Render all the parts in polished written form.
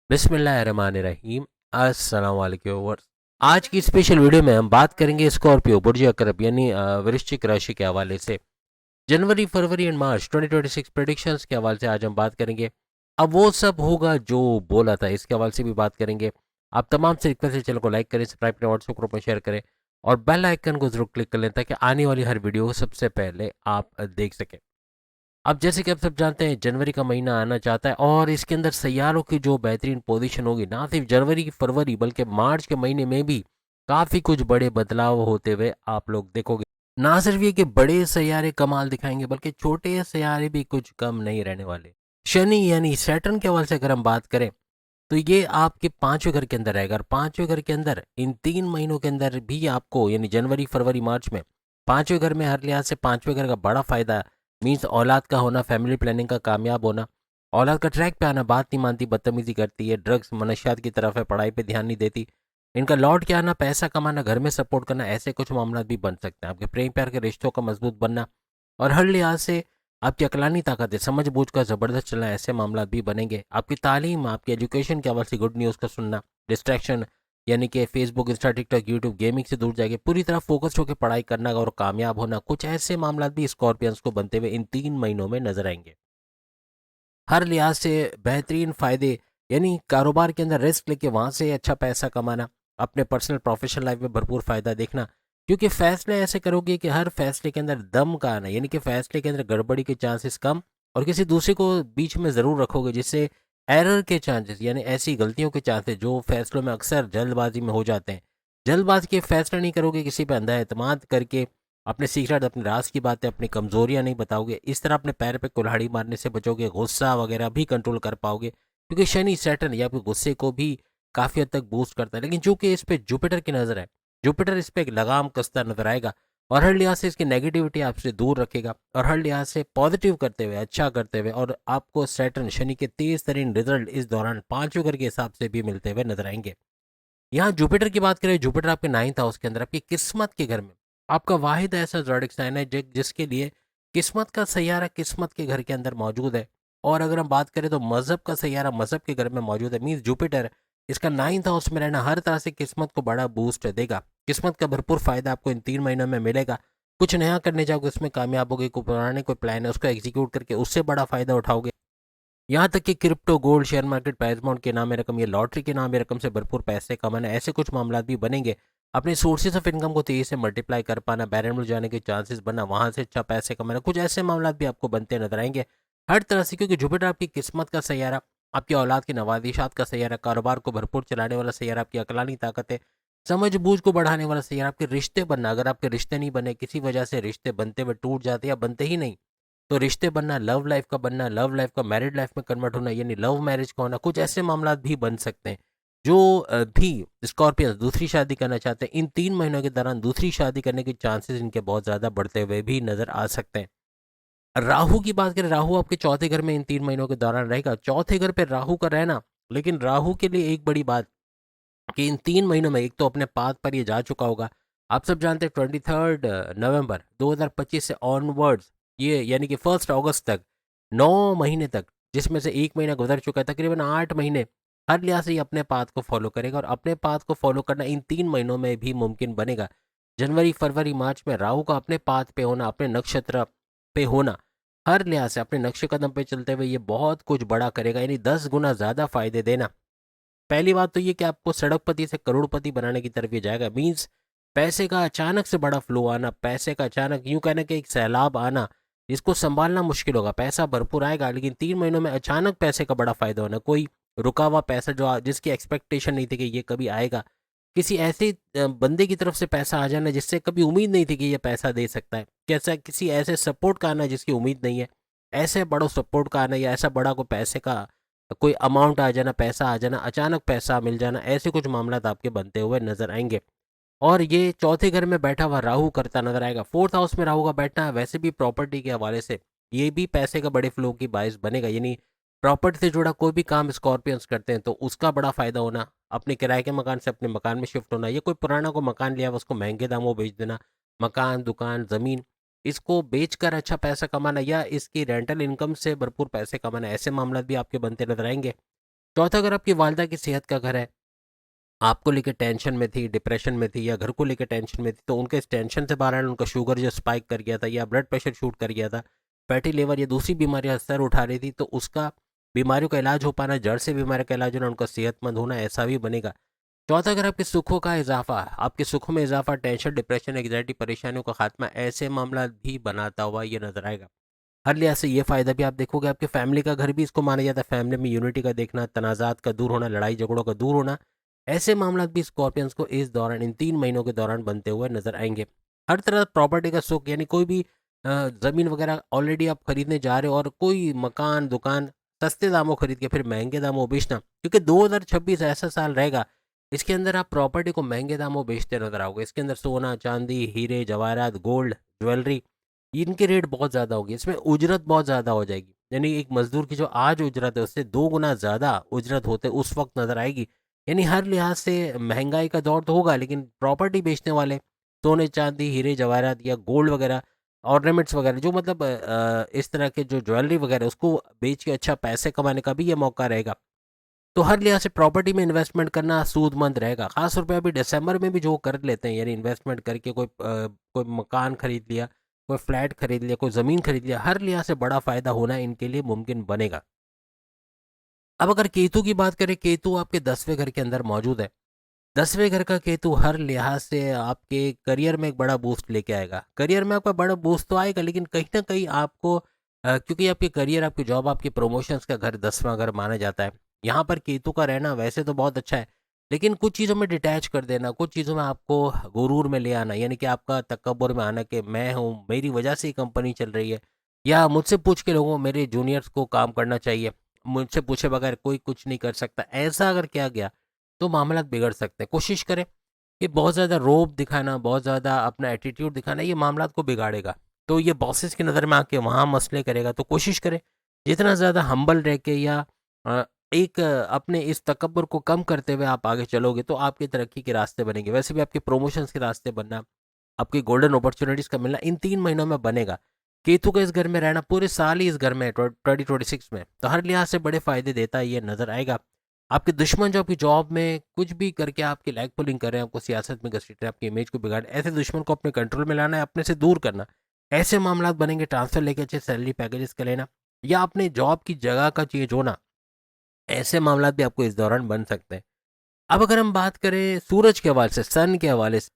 बिस्मिल्लाहिर्रहमानिर्रहीम। अस्सलाम वालेकुम व्यूअर्स। आज की स्पेशल वीडियो में हम बात करेंगे स्कॉर्पियो बुर्ज अकरब यानी वृश्चिक राशि के हवाले से जनवरी फरवरी एंड मार्च 2026 प्रेडिक्शंस के हवाले से आज हम बात करेंगे। अब वो सब होगा जो बोला था, इसके हवाले से भी बात करेंगे। आप तमाम से रिक्वेस्ट है, चैनल को लाइक करें, सब्सक्राइब करें, व्हाट्सएप ग्रुप में शेयर करें और बेल आइकन को जरूर क्लिक कर लें ताकि आने वाली हर वीडियो सबसे पहले आप देख सकें। अब जैसे कि आप सब जानते हैं, जनवरी का महीना आना चाहता है और इसके अंदर सैयारों की जो बेहतरीन पोजीशन होगी, ना सिर्फ जनवरी फरवरी बल्कि मार्च के महीने में भी काफ़ी कुछ बड़े बदलाव होते हुए आप लोग देखोगे। ना सिर्फ ये कि बड़े सैयारे कमाल दिखाएंगे बल्कि छोटे सैयारे भी कुछ कम नहीं रहने वाले। शनि यानी सैटर्न के हवाले से अगर हम बात करें तो ये आपके पांचवें घर के अंदर रहेगा और पांचवें घर के अंदर इन 3 महीनों के अंदर भी आपको यानी जनवरी फरवरी मार्च में पांचवें घर में हर लिहाज से पांचवें घर का बड़ा फायदा मीन्स औलाद का होना, फैमिली प्लानिंग का कामयाब होना, औलाद का ट्रैक पे आना, बात नहीं मानती, बदतमीजी करती है, ड्रग्स मनशियात की तरफ है, पढ़ाई पे ध्यान नहीं देती, इनका लौट के आना, पैसा कमाना, घर में सपोर्ट करना, ऐसे कुछ मामला भी बन सकते हैं। आपके प्रेम प्यार के रिश्तों का मजबूत बनना और हर लिहाज से आपकी अकलानी ताकत है, समझ बूझ का ज़बरदस्त चलना, ऐसे मामला भी बनेंगे। आपकी तालीम, आपकी एजुकेशन के हवाले से गुड न्यूज़ का सुनना, डिस्ट्रैक्शन यानी कि Facebook, Insta, TikTok, YouTube, gaming से दूर जाएंगे, पूरी तरह फोकस्ड होकर पढ़ाई करना और कामयाब होना, कुछ ऐसे मामला भी स्कॉर्पियंस को बनते हुए इन 3 महीनों में नजर आएंगे। हर लिहाज से बेहतरीन फ़ायदे यानी कारोबार के अंदर रिस्क लेके वहाँ से अच्छा पैसा कमाना, अपने पर्सनल प्रोफेशनल लाइफ में भरपूर फ़ायदा देखना, क्योंकि फ़ैसले ऐसे करोगे कि हर फैसले के अंदर दम का आना यानी कि फ़ैसले के अंदर गड़बड़ी के चांसेस कम और किसी दूसरे को बीच में ज़रूर रखोगे जिससे एरर के चांसेस यानी ऐसी गलतियों के चांसेस जो फैसलों में अक्सर जल्दबाजी में हो जाते हैं। जल्दबाजी के फैसले नहीं करोगे, किसी पर अंधा एतमाद करके अपने सीक्रेट, अपने राज की बातें, अपनी कमजोरियां नहीं बताओगे, इस तरह अपने पैर पे कुल्हाड़ी मारने से बचोगे, गुस्सा वगैरह भी कंट्रोल कर पाओगे क्योंकि शनि सैटर्न ये आपके गुस्से को भी काफ़ी हद तक बूस्ट करता है। लेकिन चूंकि इस पे जुपिटर की नज़र है, जुपिटर इस पे एक लगाम कसता नजर आएगा और हर लिहाज से इसकी नेगेटिविटी आपसे दूर रखेगा और हर लिहाज से पॉजिटिव करते हुए, अच्छा करते हुए और आपको सैटर्न शनि के तेज तरीन रिजल्ट इस दौरान पांचवें घर के हिसाब से भी मिलते हुए नजर आएंगे। यहाँ जुपिटर की बात करें, जुपिटर आपके 9th हाउस के अंदर आपकी किस्मत के घर में आपका वाहिद ऐसा ज़ोडिक साइन है जिसके लिए किस्मत का सैयारा किस्मत के घर के अंदर मौजूद है। और अगर हम बात करें तो मज़हब का सैयारा मज़हब के घर में मौजूद है, मीन्स जुपिटर इसका 9th हाउस में रहना हर तरह से किस्मत को बड़ा बूस्ट देगा। किस्मत का भरपूर फायदा आपको इन 3 महीनों में मिलेगा। कुछ नया करने जाओगे उसमें कामयाब होगे, कोई पुराने कोई प्लान है उसको एग्जीक्यूट करके उससे बड़ा फायदा उठाओगे। यहाँ तक कि क्रिप्टो, गोल्ड, शेयर मार्केट, पैसमाउंट के नाम में रकम या लॉटरी के नाम में रकम से भरपूर पैसे कमाना, ऐसे कुछ मामला भी बनेंगे। अपने सोर्सेज ऑफ इनकम को तेजी से मल्टीप्लाई कर पाना, बैरन में जाने के चांसेस बनना, वहाँ से अच्छा पैसे कमाना, कुछ ऐसे मामला भी आपको बनते नजर आएंगे हर तरह से, क्योंकि जुपिटर आपकी किस्मत का सैयारा, आपकी औलाद की नवादिशात का सैयारा, कारोबार को भरपूर चलाने वाला सैयारा, आपकी अकलानी ताकत है, समझ बूझ को बढ़ाने वाला सैयारा, आपके रिश्ते बनना, अगर आपके रिश्ते नहीं बने, किसी वजह से रिश्ते बनते हुए टूट जाते या बनते ही नहीं, तो रिश्ते बनना, लव लाइफ का बनना, लव लाइफ का मैरिड लाइफ में कन्वर्ट होना यानी लव मैरिज का होना, कुछ ऐसे मामला भी बन सकते हैं। जो भी स्कॉर्पियंस दूसरी शादी करना चाहते हैं, इन 3 महीनों के दौरान दूसरी शादी करने के चांसेस इनके बहुत ज़्यादा बढ़ते हुए भी नजर आ सकते हैं। राहु की बात करें, राहु आपके चौथे घर में इन 3 महीनों के दौरान रहेगा, चौथे घर पे राहु का रहना। लेकिन राहु के लिए एक बड़ी बात कि इन 3 महीनों में एक तो अपने पाद पर ये जा चुका होगा। आप सब जानते हैं 23 नवंबर 2025 से ऑनवर्ड्स ये यानी कि 1 अगस्त तक 9 महीने तक, जिसमें से एक महीना गुजर चुका है, तकरीबन 8 महीने हर लिहाज से ये अपने पाथ को फॉलो करेगा और अपने पाथ को फॉलो करना इन 3 महीनों में भी मुमकिन बनेगा। जनवरी फरवरी मार्च में राहु का अपने पाथ पे होना, अपने नक्षत्र पे होना, हर लिहाज से अपने नक्शे कदम पे चलते हुए ये बहुत कुछ बड़ा करेगा, यानी 10 गुना ज़्यादा फायदे देना। पहली बात तो ये कि आपको सड़कपति से करोड़पति बनाने की तरफ ये जाएगा, मीन्स पैसे का अचानक से बड़ा फ्लो आना, पैसे का अचानक यूं कहना कि एक सैलाब आना जिसको संभालना मुश्किल होगा। पैसा भरपूर आएगा लेकिन 3 महीनों में अचानक पैसे का बड़ा फायदा होना, कोई रुका हुआ पैसा जो जिसकी एक्सपेक्टेशन नहीं थी कि ये कभी आएगा, किसी ऐसे बंदे की तरफ से पैसा आ जाना जिससे कभी उम्मीद नहीं थी कि ये पैसा दे सकता है, कैसा किसी ऐसे सपोर्ट का आना जिसकी उम्मीद नहीं है, ऐसे बड़ों सपोर्ट का आना या ऐसा बड़ा कोई पैसे का कोई अमाउंट आ जाना, पैसा आ जाना, अचानक पैसा मिल जाना, ऐसे कुछ मामला आपके बनते हुए नजर आएंगे। और ये चौथे घर में बैठा हुआ राहु करता नजर आएगा, 4th हाउस में राहु का बैठना है वैसे भी प्रॉपर्टी के हवाले से ये भी पैसे का बड़े फ्लो की बायस बनेगा, यानी प्रॉपर्टी से जुड़ा कोई भी काम स्कॉर्पियंस करते हैं तो उसका बड़ा फायदा होना, अपने किराए के मकान से अपने मकान में शिफ्ट होना, ये कोई पुराना को मकान लिया हुआ उसको महंगे दामों बेच देना, मकान, दुकान, ज़मीन, इसको बेचकर अच्छा पैसा कमाना या इसकी रेंटल इनकम से भरपूर पैसे कमाना, ऐसे मामला भी आपके बनते नजर आएंगे। चौथा, अगर आपकी वालदा की सेहत का घर है, आपको लेके टेंशन में थी, डिप्रेशन में थी, या घर को लेके टेंशन में थी, तो उनके इस टेंशन से बाहर आना, उनका शुगर जो स्पाइक कर गया था या ब्लड प्रेशर शूट कर गया था, फैटी लिवर या दूसरी बीमारियां सर उठा रही थी, तो उसका बीमारियों का इलाज हो पाना, जड़ से बीमारी का इलाज होना, उनका सेहतमंद होना, ऐसा भी बनेगा। चौथा, अगर आपके सुखों का इजाफा, आपके सुखों में इजाफा, टेंशन, डिप्रेशन, एग्जाइटी, परेशानियों का खात्मा, ऐसे मामला भी बनाता हुआ ये नजर आएगा। हर लिहाज से ये फायदा भी आप देखोगे। आपके फैमिली का घर भी इसको माना जाता है, फैमिली में यूनिटी का देखना, तनाजात का दूर होना, लड़ाई झगड़ों का दूर होना, ऐसे मामला भी स्कॉर्पियंस को इस दौरान, इन 3 महीनों के दौरान बनते हुए नजर आएंगे। हर तरह प्रॉपर्टी का सुख, यानी कोई भी जमीन वगैरह ऑलरेडी आप खरीदने जा रहे हो, और कोई मकान दुकान सस्ते दामों खरीद के फिर महंगे दामों बेचना, क्योंकि 2026 ऐसा साल रहेगा, इसके अंदर आप प्रॉपर्टी को महंगे दामों बेचते नजर आओगे। इसके अंदर सोना चांदी, हीरे जवाहरात, गोल्ड, ज्वेलरी, इनके रेट बहुत ज़्यादा होगी, इसमें उजरत बहुत ज़्यादा हो जाएगी। यानी एक मजदूर की जो आज उजरत है, उससे 2 गुना ज़्यादा उजरत होते उस वक्त नज़र आएगी। यानी हर लिहाज से महंगाई का दौर तो होगा, लेकिन प्रॉपर्टी बेचने वाले सोने चांदी हीरे जवाहरात या गोल्ड वगैरह, ऑर्नामेंट्स वगैरह, जो मतलब इस तरह के जो ज्वेलरी वगैरह, उसको बेच के अच्छा पैसे कमाने का भी ये मौका रहेगा। तो हर लिहाज से प्रॉपर्टी में इन्वेस्टमेंट करना सूदमंद रहेगा। खास तौर पे अभी दिसंबर में भी जो कर लेते हैं, यानी इन्वेस्टमेंट करके कोई मकान खरीद लिया, कोई फ्लैट खरीद लिया, कोई ज़मीन खरीद लिया, हर लिहाज से बड़ा फ़ायदा होना इनके लिए मुमकिन बनेगा। अब अगर केतु की बात करें, केतु आपके 10वें घर के अंदर मौजूद है। 10वें घर का केतु हर लिहाज से आपके करियर में एक बड़ा बूस्ट लेके आएगा। करियर में आपका बड़ा बूस्ट तो आएगा, लेकिन कहीं ना कहीं आपको क्योंकि आपके करियर, आपकी जॉब, आपके प्रमोशंस का घर 10वां घर माना जाता है, यहाँ पर केतु का रहना वैसे तो बहुत अच्छा है, लेकिन कुछ चीज़ों में डिटैच कर देना, कुछ चीज़ों में आपको गुरूर में ले आना, यानी कि आपका तकब्बुर में आना कि मैं हूँ, मेरी वजह से ही कंपनी चल रही है, या मुझसे पूछ के लोगों, मेरे जूनियर्स को काम करना चाहिए, मुझसे पूछे बगैर कोई कुछ नहीं कर सकता, ऐसा अगर किया गया तो मामला बिगड़ सकते हैं। कोशिश करें कि बहुत ज़्यादा रोब दिखाना, बहुत ज़्यादा अपना एटीट्यूड दिखाना, ये मामला को बिगाड़ेगा। तो ये बॉसेस की नज़र में आके वहाँ मसले करेगा। तो कोशिश करें जितना ज़्यादा हम्बल रह के, या अपने इस तकब्बुर को कम करते हुए आप आगे चलोगे, तो आपकी तरक्की के रास्ते बनेंगे। वैसे भी आपके प्रमोशंस के रास्ते बनना, आपकी गोल्डन अपॉर्चुनिटीज़ का मिलना इन 3 महीनों में बनेगा। केतु का इस घर में रहना, पूरे साल ही इस घर में 2026 में, तो हर लिहाज से बड़े फायदे देता है, ये नज़र आएगा। आपके दुश्मन जो आपकी जॉब में कुछ भी करके आपकी लैग पुलिंग कर रहे हैं, आपको सियासत में घसीट रहे हैं, आपकी इमेज को बिगाड़, ऐसे दुश्मन को अपने कंट्रोल में लाना है, अपने से दूर करना। ऐसे मामला बनेंगे, ट्रांसफर लेके अच्छे सैलरी पैकेजेस का लेना, या अपने जॉब की जगह का चेंज होना, ऐसे मामला भी आपको इस दौरान बन सकते हैं। अब अगर हम बात करें सूरज के हवाले से, सन के हवाले से,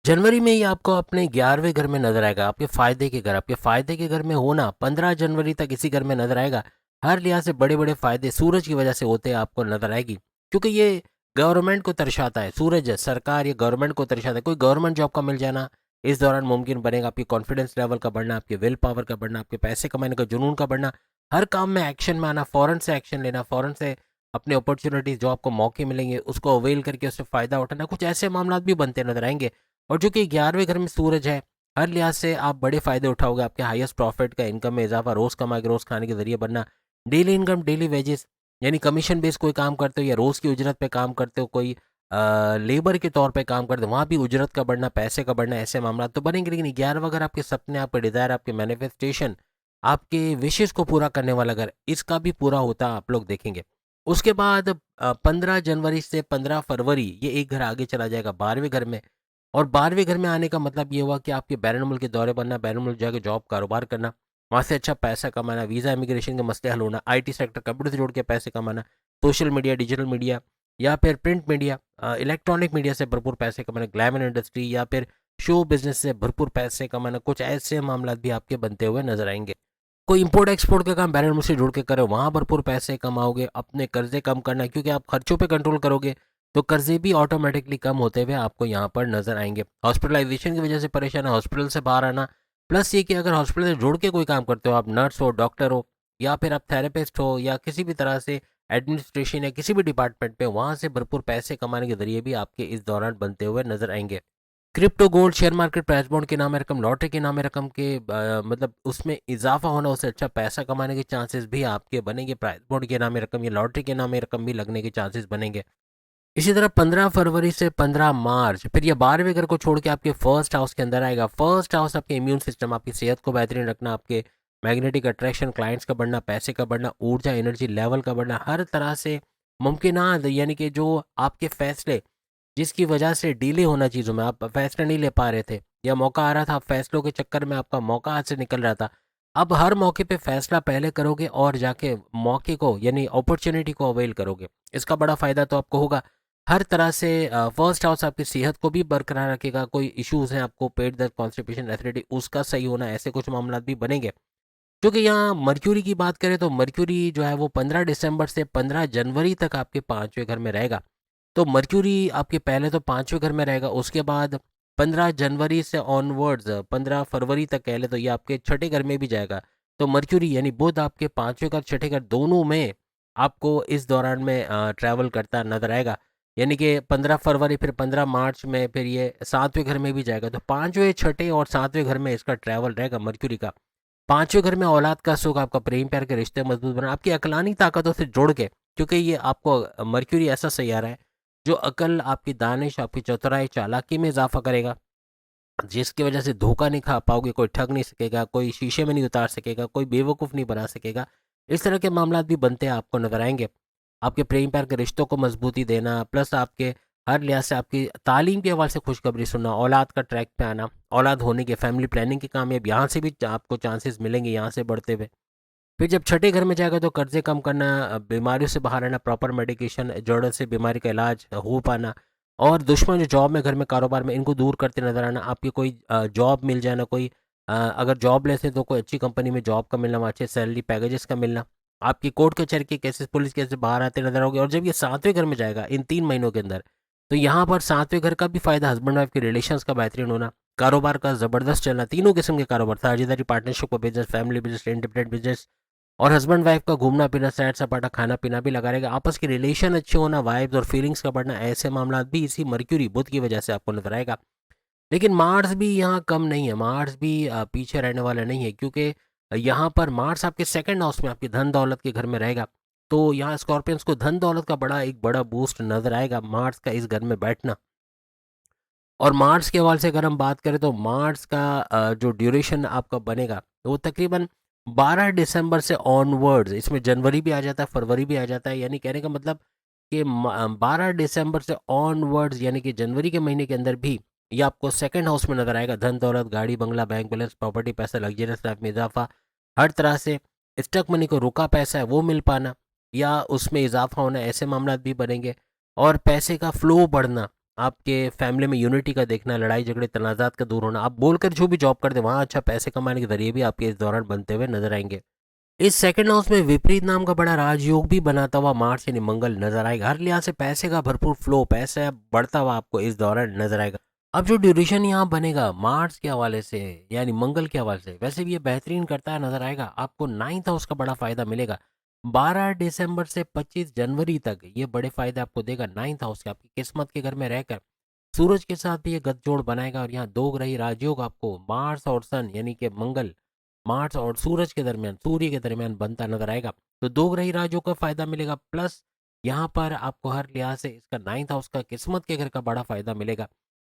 जनवरी में ही आपको अपने 11वें घर में नजर आएगा। आपके फायदे के घर, आपके फायदे के घर में होना 15 जनवरी तक इसी घर में नजर आएगा। हर लिहाज से बड़े बड़े फायदे सूरज की वजह से होते हैं आपको नजर आएगी, क्योंकि ये गवर्नमेंट को दर्शाता है। सूरज है, सरकार या गवर्नमेंट को दर्शाता है। कोई गवर्नमेंट जॉब का मिल जाना इस दौरान मुमकिन बनेगा। आपकी कॉन्फिडेंस लेवल का बढ़ना, आपके विल पावर का बढ़ना, आपके पैसे कमाने का जुनून का बढ़ना, हर काम में एक्शन में आना, फ़ौरन से एक्शन लेना, फ़ौरन से अपने अपॉर्चुनिटीज़, जो आपको मौके मिलेंगे उसको अवेल करके उससे फ़ायदा उठाना, कुछ ऐसे मामला भी बनते नजर आएंगे। और जो कि 11वें घर में सूरज है, हर लिहाज से आप बड़े फ़ायदे उठाओगे। आपके हाईएस्ट प्रॉफिट का, इनकम में इजाफा, रोज़ कमा के रोज़ खाने के जरिए बनना, डेली इनकम, डेली वेजेस, यानी कमीशन बेस कोई काम करते हो या रोज़ की उजरत पे काम करते हो, कोई लेबर के तौर पे काम करते हो, वहाँ भी उजरत का बढ़ना, पैसे का बढ़ना, ऐसे मामला तो बनेंगे। लेकिन 11वां घर आपके सपने, आपके डिज़ायर, आपके मैनिफेस्टेशन, आपके विशेष को पूरा करने वाला घर, इसका भी पूरा होता आप लोग देखेंगे। उसके बाद 15 जनवरी से 15 फरवरी ये एक घर आगे चला जाएगा 12वें घर में। और 12वें घर में आने का मतलब ये हुआ कि आपके बैरून मुल्क के दौरे बनना, बैरून मुल्क जाकर जॉब कारोबार करना, वहाँ से अच्छा पैसा कमाना, वीज़ा इमिग्रेशन के मसले हल होना, आईटी सेक्टर, कंप्यूटर से जोड़ के पैसे कमाना, सोशल मीडिया, डिजिटल मीडिया, या फिर प्रिंट मीडिया, इलेक्ट्रॉनिक मीडिया से भरपूर पैसे कमाना, ग्लैमर इंडस्ट्री या फिर शो बिजनेस से भरपूर पैसे कमाना, कुछ ऐसे मामला भी आपके बनते हुए नजर आएंगे। कोई इंपोर्ट एक्सपोर्ट का काम बैरून मुल्क से जुड़ के करो, वहाँ भरपूर पैसे कमाओगे। अपने कर्जे कम करना, क्योंकि आप खर्चों पे कंट्रोल करोगे तो कर्जे भी ऑटोमेटिकली कम होते हुए आपको यहाँ पर नजर आएंगे। हॉस्पिटलाइजेशन की वजह से परेशान है, हॉस्पिटल से बाहर आना, प्लस ये कि अगर हॉस्पिटल से जुड़ के कोई काम करते हो, आप नर्स हो, डॉक्टर हो, या फिर आप थेरेपिस्ट हो, या किसी भी तरह से एडमिनिस्ट्रेशन या किसी भी डिपार्टमेंट पे, वहाँ से भरपूर पैसे कमाने के जरिए भी आपके इस दौरान बनते हुए नजर आएंगे। Crypto, gold, share market, price bond के नाम है रकम, लॉटरी के नाम है रकम के मतलब उसमें इजाफा होना, उससे अच्छा पैसा कमाने के चांसेस भी आपके बनेंगे। प्राइस बॉन्ड के नाम है रकम या लॉटरी के नाम है रकम भी लगने के चांसेस बनेंगे। इसी तरह 15 फरवरी से 15 मार्च फिर ये 12वें घर को छोड़ के आपके फर्स्ट हाउस के अंदर आएगा। फर्स्ट हाउस आपके इम्यून सिस्टम, आपकी सेहत को बेहतरीन रखना, आपके मैग्नेटिक अट्रैक्शन, क्लाइंट्स का बढ़ना, पैसे का बढ़ना, ऊर्जा एनर्जी लेवल का बढ़ना, हर तरह से मुमकिनात यानी कि जो आपके फैसले जिसकी वजह से डिले होना चीज़ों में, आप फैसला नहीं ले पा रहे थे या मौका आ रहा था, आप फैसलों के चक्कर में आपका मौका हाथ से निकल रहा था। अब हर मौके पे फैसला पहले करोगे और जाके मौके को यानी अपॉर्चुनिटी को अवेल करोगे। इसका बड़ा फ़ायदा तो आपको होगा। हर तरह से फर्स्ट हाउस आपकी सेहत को भी बरकरार रखेगा। कोई इश्यूज़ हैं आपको, पेट दर्द, कॉन्स्टिपेशन, एसिडिटी, उसका सही होना, ऐसे कुछ मामला भी बनेंगे। क्योंकि यहाँ मर्क्यूरी की बात करें तो मर्क्यूरी जो है वो 15 दिसंबर से 15 जनवरी तक आपके पाँचवें घर में रहेगा। तो मर्क्यूरी आपके पहले तो पाँचवें घर में रहेगा, उसके बाद 15 जनवरी से ऑनवर्ड्स 15 फरवरी तक कह ले तो ये आपके छठे घर में भी जाएगा। तो मर्क्यूरी यानी बुध आपके पाँचवें घर छठे घर दोनों में आपको इस दौरान में ट्रैवल करता नजर आएगा। यानी कि 15 फरवरी फिर 15 मार्च में फिर ये सातवें घर में भी जाएगा। तो पाँचवें, छठे और सातवें घर में इसका ट्रैवल रहेगा मर्क्यूरी का। पांचवें घर में औलाद का सुख, आपका प्रेम प्यार के रिश्ते मजबूत बना, आपकी अकलानी ताकतों से जुड़ के, क्योंकि ये आपको मर्क्यूरी ऐसा सैयारा है जो अकल, आपकी दानिश, आपकी चतुराई, चालाकी में इजाफा करेगा, जिसकी वजह से धोखा नहीं खा पाओगे, कोई ठग नहीं सकेगा, कोई शीशे में नहीं उतार सकेगा, कोई बेवकूफ़ नहीं बना सकेगा। इस तरह के मामला भी बनते हैं आपको नजर आएंगे। आपके प्रेम प्यार के रिश्तों को मजबूती देना, प्लस आपके हर लिहाज से आपकी तालीम के हवाले से खुशखबरी सुनना, औलाद का ट्रैक पे आना, औलाद होने के फैमिली प्लानिंग के कामयाब यहाँ से भी आपको चांसेस मिलेंगे यहाँ से बढ़ते हुए। फिर जब छठे घर में जाएगा तो कर्जे कम करना, बीमारियों से बाहर आना, प्रॉपर मेडिकेशन, जड़ से बीमारी का इलाज हो पाना, और दुश्मन जो जॉब में, घर में, कारोबार में, इनको दूर करते नजर आना, आपकी कोई जॉब मिल जाना, कोई अगर जॉब लेते तो कोई अच्छी कंपनी में जॉब का मिलना, वहाँ अच्छे सैलरी पैकेजेस का मिलना, आपकी कोर्ट कचहरी के केसेस, पुलिस केसेस बाहर आते नजर आओगे। और जब ये सातवें घर में जाएगा इन 3 महीनों के अंदर, तो यहाँ पर सातवें घर का भी फायदा, हस्बैंड वाइफ के रिलेशंस का बेहतरीन होना, कारोबार का ज़बरदस्त चलना, तीनों किस्म के कारोबार, साझेदारी, पार्टनरशिप का business, family business, independent business, और हस्बैंड वाइफ का घूमना फिरना, सैर सपाटा, खाना पीना भी लगा रहेगा, आपस के रिलेशन अच्छे होना, वाइब्स और फीलिंग्स का बढ़ना, ऐसे मामला भी इसी मर्क्यूरी बुध की वजह से आपको नजर आएगा। लेकिन मार्स भी यहाँ कम नहीं है, मार्स भी पीछे रहने वाला नहीं है, क्योंकि यहाँ पर मार्स आपके सेकंड हाउस में, आपकी धन दौलत के घर में रहेगा। तो यहाँ स्कॉर्पियंस को धन दौलत का एक बड़ा बूस्ट नजर आएगा मार्स का इस घर में बैठना। और मार्स के हवाले से अगर हम बात करें तो मार्स का जो ड्यूरेशन आपका बनेगा वो तकरीबन 12 दिसंबर से ऑनवर्ड्स, इसमें जनवरी भी आ जाता है, फरवरी भी आ जाता है, यानी कहने का मतलब कि 12 दिसंबर से ऑनवर्ड्स यानी कि जनवरी के महीने के अंदर भी ये आपको सेकंड हाउस में नजर आएगा। धन दौलत, गाड़ी बंगला, बैंक बैलेंस, प्रॉपर्टी, पैसा, लग्जरियस लाइफ में इजाफा, हर तरह से स्टक मनी को रुका पैसा है वो मिल पाना या उसमें इजाफा होना, ऐसे मामला भी बनेंगे। और पैसे का फ्लो बढ़ना, आपके फैमिली में यूनिटी का देखना, लड़ाई झगड़े तनाज़ात का दूर होना, आप बोलकर जो भी जॉब करते हैं वहाँ अच्छा पैसे कमाने के जरिए भी आपके इस दौरान बनते हुए नजर आएंगे। इस सेकंड हाउस में विपरीत नाम का बड़ा राजयोग भी बनाता हुआ मार्स यानी मंगल नजर आएगा। हर लिहाज से पैसे का भरपूर फ्लो, पैसा बढ़ता हुआ आपको इस दौरान नजर आएगा। अब जो ड्यूरेशन यहाँ बनेगा मार्स के हवाले से यानी मंगल के हवाले से, वैसे भी ये बेहतरीन करता है नजर आएगा। आपको नाइन्थ हाउस का बड़ा फायदा मिलेगा 12 दिसंबर से 25 जनवरी तक, ये बड़े फायदे आपको देगा नाइन्थ हाउस के, आपकी किस्मत के घर में रहकर सूरज के साथ भी ये गठजोड़ बनाएगा। और यहाँ दो ग्रही राजयोग आपको मार्स और सन यानी कि मंगल, मार्स और सूरज के दरमियान, सूर्य के दरमियान बनता नजर आएगा। तो दो ग्रही राजयोग का फायदा मिलेगा, प्लस यहाँ पर आपको हर लिहाज से इसका नाइन्थ हाउस का, किस्मत के घर का बड़ा फायदा मिलेगा।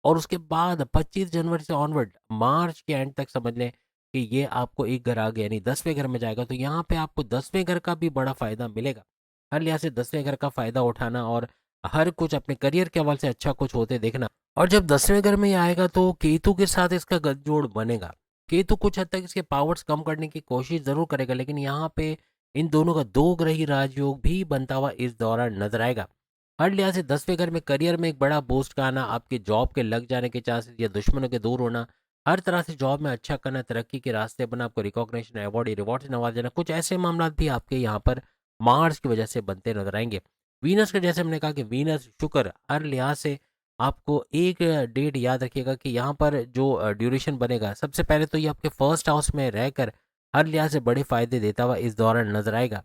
और उसके बाद 25 जनवरी से ऑनवर्ड मार्च के एंड तक समझ लें कि ये आपको एक घर आ गया यानी 10वें घर में जाएगा। तो यहाँ पे आपको 10वें घर का भी बड़ा फायदा मिलेगा। हर लिहाज से 10वें घर का फायदा उठाना और हर कुछ अपने करियर के हवाले से अच्छा कुछ होते देखना। और जब 10वें घर में ये आएगा तो केतु के साथ इसका गठजोड़ बनेगा। केतु कुछ हद तक इसके पावर्स कम करने की कोशिश जरूर करेगा, लेकिन यहाँ पे इन दोनों का दो ग्रही राजयोग भी बनता हुआ इस दौरान नजर आएगा। हर लिहाज से 10वें घर में करियर में एक बड़ा बूस्ट का आना, आपके जॉब के लग जाने के चांसेस या दुश्मनों के दूर होना, हर तरह से जॉब में अच्छा करना, तरक्की के रास्ते बना, आपको रिकॉग्निशन, अवार्ड, रिवॉर्ड से नवाज देना, कुछ ऐसे मामला भी आपके यहाँ पर मार्स की वजह से बनते नजर आएंगे। वीनस का जैसे हमने कहा कि वीनस शुक्र, हर लिहाज से आपको एक डेट याद रखिएगा कि यहाँ पर जो ड्यूरेशन बनेगा, सबसे पहले तो ये आपके फर्स्ट हाउस में रहकर हर लिहाज से बड़े फायदे देता हुआ इस दौरान नजर आएगा।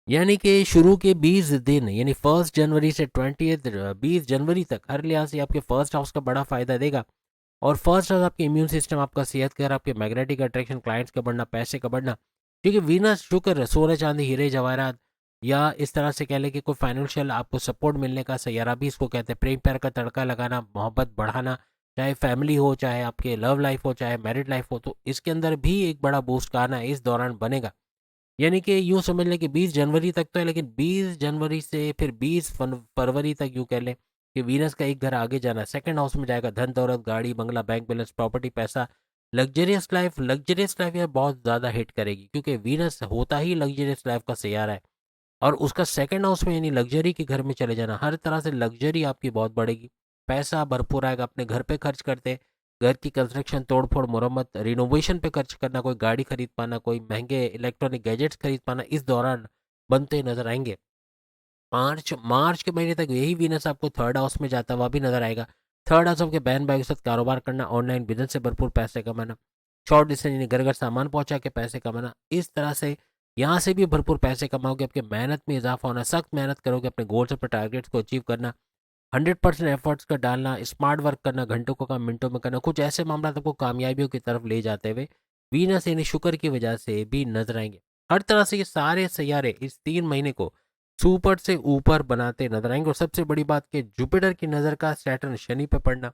यानी कि शुरू के 20 दिन यानी 1 जनवरी से 20 जनवरी तक हर लिहाज से आपके फर्स्ट हाउस का बड़ा फायदा देगा। और फर्स्ट हाउस आपके इम्यून सिस्टम, आपका सेहत केयर, आपके मैग्नेटिक अट्रैक्शन, क्लाइंट्स का बढ़ना, पैसे का बढ़ना, क्योंकि वीनस शुक्र सोने चांदी हीरे जवाहरात या इस तरह से कह लें कि कोई फाइनेंशियल आपको सपोर्ट मिलने का सैयारा भी इसको कहते हैं। प्रेम प्यार का तड़का लगाना, मोहब्बत बढ़ाना, चाहे फैमिली हो, चाहे आपके लव लाइफ हो, चाहे मैरिड लाइफ हो, तो इसके अंदर भी एक बड़ा बूस्ट का आना इस दौरान बनेगा। यानी कि यूँ समझ लें कि 20 जनवरी तक तो है, लेकिन 20 जनवरी से फिर 20 फरवरी तक यूँ कह लें कि वीनस का एक घर आगे जाना है। सेकंड हाउस में जाएगा धन, दौलत, गाड़ी, बंगला, बैंक बैलेंस, प्रॉपर्टी, पैसा, लग्ज़रियस लाइफ़ ये बहुत ज़्यादा हिट करेगी, क्योंकि वीनस होता ही लग्ज़रियस लाइफ़ का सैयारा है। और उसका सेकंड हाउस में यानी लग्ज़री के घर में चले जाना, हर तरह से लग्ज़री आपकी बहुत बढ़ेगी। पैसा भरपूर आएगा, अपने घर पे खर्च करते, घर की कंस्ट्रक्शन, तोड़-फोड़, मरम्मत, रिनोवेशन पे खर्च करना, कोई गाड़ी खरीद पाना, कोई महँगे इलेक्ट्रॉनिक गैजेट्स खरीद पाना, इस दौरान बनते नज़र आएँगे। मार्च मार्च के महीने तक यही वीनस आपको थर्ड हाउस में जाता हुआ भी नज़र आएगा। थर्ड हाउस आपके बहन-भाई के साथ कारोबार करना, ऑनलाइन बिज़नेस से भरपूर पैसे कमाना, शॉर्ट डिस्टेंस यानी घर-घर सामान पहुँचा के पैसे कमाना। इस तरह से यहाँ से भी भरपूर पैसे कमाओगे, आपकी मेहनत में इज़ाफ़ा होना, सख्त मेहनत करोगे अपने गोल्स, अपने टारगेट्स को अचीव करना, 100% एफर्ट्स का डालना, स्मार्ट वर्क करना, घंटों का काम मिनटों में करना, कुछ ऐसे मामला आपको कामयाबियों की तरफ ले जाते हुए वीनस यानी शुक्र की वजह से भी नजर आएंगे। हर तरह से ये सारे सैयारे इस 3 महीने को सुपर से ऊपर बनाते नजर आएंगे। और सबसे बड़ी बात कि जुपिटर की नज़र का सैटर्न शनि पे पड़ना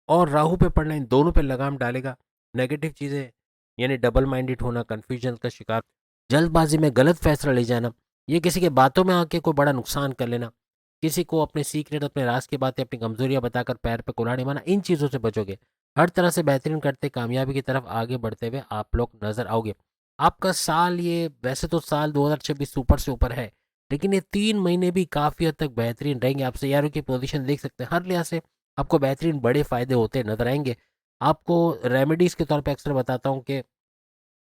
और राहु पे पड़ना, इन दोनों पे लगाम डालेगा। नेगेटिव चीज़ें यानी डबल माइंडेड होना, कन्फ्यूजन का शिकार, जल्दबाजी में गलत फैसला ले जाना, ये किसी के बातों में आके कोई बड़ा नुकसान कर लेना, किसी को अपने सीक्रेट, अपने राज की बातें, अपनी कमजोरियां बताकर पैर पे कुल्हाड़ी मारना, इन चीज़ों से बचोगे। हर तरह से बेहतरीन करते कामयाबी की तरफ आगे बढ़ते हुए आप लोग नजर आओगे। आपका साल ये वैसे तो साल 2026 सुपर से ऊपर है, लेकिन ये 3 महीने भी काफ़ी हद तक बेहतरीन रहेंगे। आप सैयारों की पोजीशन देख सकते हैं, हर लिहाज से आपको बेहतरीन बड़े फ़ायदे होते नजर आएंगे। आपको रेमेडीज़ के तौर पे अक्सर बताता हूँ कि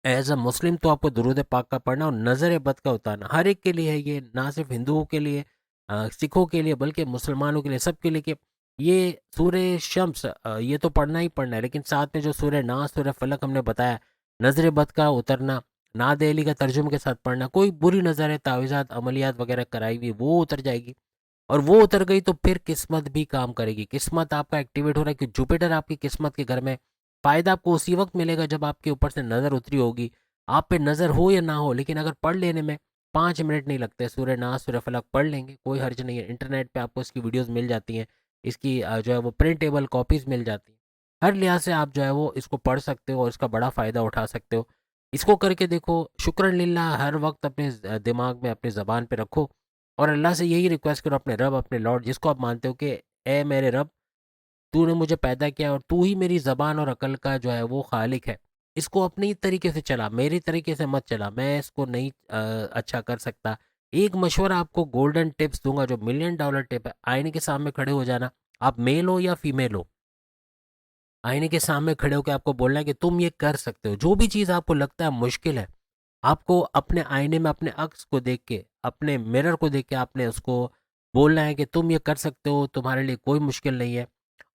एज़ अ मुस्लिम तो आपको दुरूद पाक का पढ़ना और नज़र बद का उतारना हर एक के लिए है। ये ना सिर्फ हिंदुओं के लिए, सिखों के लिए, बल्कि मुसलमानों के लिए, सबके लिए कि ये सूरह शम्स ये तो पढ़ना ही पढ़ना है, लेकिन साथ में जो सूरह नास, सूरह फलक हमने बताया, नज़र बद का उतरना, नाद अली का तर्जुमे के साथ पढ़ना, कोई बुरी नज़र है, तावीज़ात, अमलियात वगैरह कराई हुई वो उतर जाएगी। और वो उतर गई तो फिर किस्मत भी काम करेगी। किस्मत आपका एक्टिवेट हो रहा है कि जुपिटर आपकी किस्मत के घर में। फ़ायदा आपको उसी वक्त मिलेगा जब आपके ऊपर से नज़र उतरी होगी। आप पे नज़र हो या ना हो, लेकिन अगर पढ़ लेने में 5 मिनट नहीं लगते, सूरह नास, सूरह फलक पढ़ लेंगे, कोई हर्ज नहीं है। इंटरनेट पे आपको इसकी वीडियोस मिल जाती हैं, इसकी जो है वो प्रिंटेबल कॉपीज़ मिल जाती हैं। हर लिहाज से आप जो है वो इसको पढ़ सकते हो और इसका बड़ा फ़ायदा उठा सकते हो। इसको करके देखो, शुक्रन लिल्लाह हर वक्त अपने दिमाग में, अपनी ज़बान पे रखो और अल्लाह से यही रिक्वेस्ट करो, अपने रब, अपने लॉर्ड जिसको आप मानते हो कि ए मेरे रब, तूने मुझे पैदा किया और तू ही मेरी ज़बान और अकल का जो है वो खालिक है। इसको अपनी तरीके से चला, मेरी तरीके से मत चला, मैं इसको नहीं अच्छा कर सकता। एक मशवरा आपको गोल्डन टिप्स दूंगा, जो मिलियन डॉलर टिप है। आईने के सामने खड़े हो जाना, आप मेल हो या फीमेल हो, आईने के सामने खड़े होकर आपको बोलना है कि तुम ये कर सकते हो। जो भी चीज़ आपको लगता है मुश्किल है, आपको अपने आईने में अपने अक्स को देख के, अपने मिरर को देख के आपने उसको बोलना है कि तुम ये कर सकते हो, तुम्हारे लिए कोई मुश्किल नहीं है।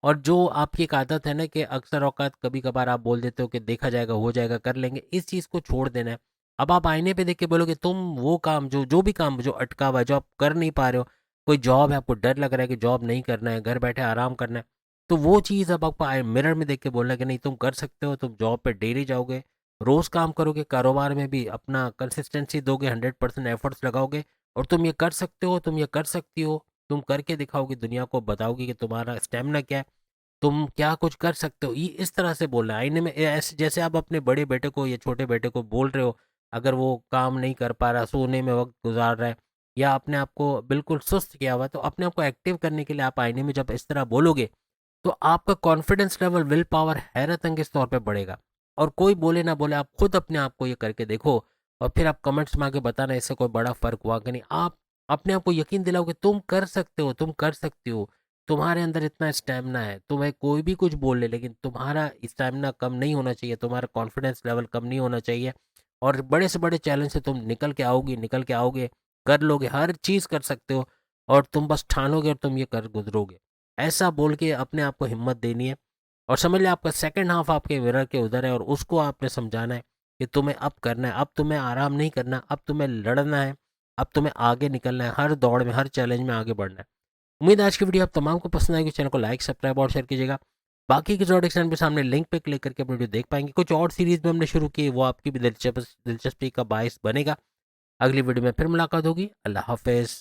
और जो आपकी एक आदत है ना कि अक्सर औकात कभी कभार आप बोल देते हो कि देखा जाएगा, हो जाएगा, कर लेंगे, इस चीज़ को छोड़ देना है। अब आप आईने पे देख के बोलोगे तुम वो काम, जो जो भी काम जो अटका हुआ है, जो आप कर नहीं पा रहे हो, कोई जॉब है, आपको डर लग रहा है कि जॉब नहीं करना है, घर बैठे आराम करना है, तो वो चीज़ अब आपको मिरर में देख के बोलना है कि नहीं तुम कर सकते हो, तुम जॉब पे डेली जाओगे, रोज़ काम करोगे, कारोबार में भी अपना कंसिस्टेंसी दोगे, 100% एफर्ट्स लगाओगे और तुम ये कर सकते हो, तुम ये कर सकती हो, तुम करके दिखाओगे, दुनिया को बताओगे कि तुम्हारा स्टेमिना क्या है, तुम क्या कुछ कर सकते हो। ये इस तरह से बोलना है आईने में, ऐसे जैसे आप अपने बड़े बेटे को या छोटे बेटे को बोल रहे हो, अगर वो काम नहीं कर पा रहा, सोने में वक्त गुजार रहा है या अपने आप को बिल्कुल सुस्त किया हुआ है, तो अपने आप को एक्टिव करने के लिए आप आईने में जब इस तरह बोलोगे, तो आपका कॉन्फिडेंस लेवल, विल पावर हैरत अंगेज तौर पे बढ़ेगा। और कोई बोले ना बोले, आप खुद अपने आप को ये करके देखो और फिर आप कमेंट्स में आके बताना इससे कोई बड़ा फर्क हुआ कि नहीं। आप अपने आप को यकीन दिलाओ कि तुम कर सकते हो, तुम कर सकती हो, तुम्हारे अंदर इतना स्टैमिना है। तुम्हें कोई भी कुछ बोल ले, लेकिन तुम्हारा स्टैमिना कम नहीं होना चाहिए, तुम्हारा कॉन्फिडेंस लेवल कम नहीं होना चाहिए। और बड़े से बड़े चैलेंज से तुम निकल के आओगी, निकल के आओगे, कर लोगे, हर चीज़ कर सकते हो और तुम बस ठानोगे और तुम ये कर गुजरोगे। ऐसा बोल के अपने आप को हिम्मत देनी है। और समझ लिया आपका सेकंड हाफ आपके मिरर के उधर है और उसको आपने समझाना है कि तुम्हें अब करना है, अब तुम्हें आराम नहीं करना, अब तुम्हें लड़ना है, अब तुम्हें आगे निकलना है, हर दौड़ में, हर चैलेंज में आगे बढ़ना है। उम्मीद है आज की वीडियो आप तमाम को पसंद आएगी। चैनल को लाइक, सब्सक्राइब और शेयर कीजिएगा। बाकी के जोड़ चैनल पे सामने लिंक पे क्लिक करके अपनी वीडियो देख पाएंगे। कुछ और सीरीज में हमने शुरू की, वो आपकी भी दिलचस्पी का बायस बनेगा। अगली वीडियो में फिर मुलाकात होगी। अल्लाह हाफिज़।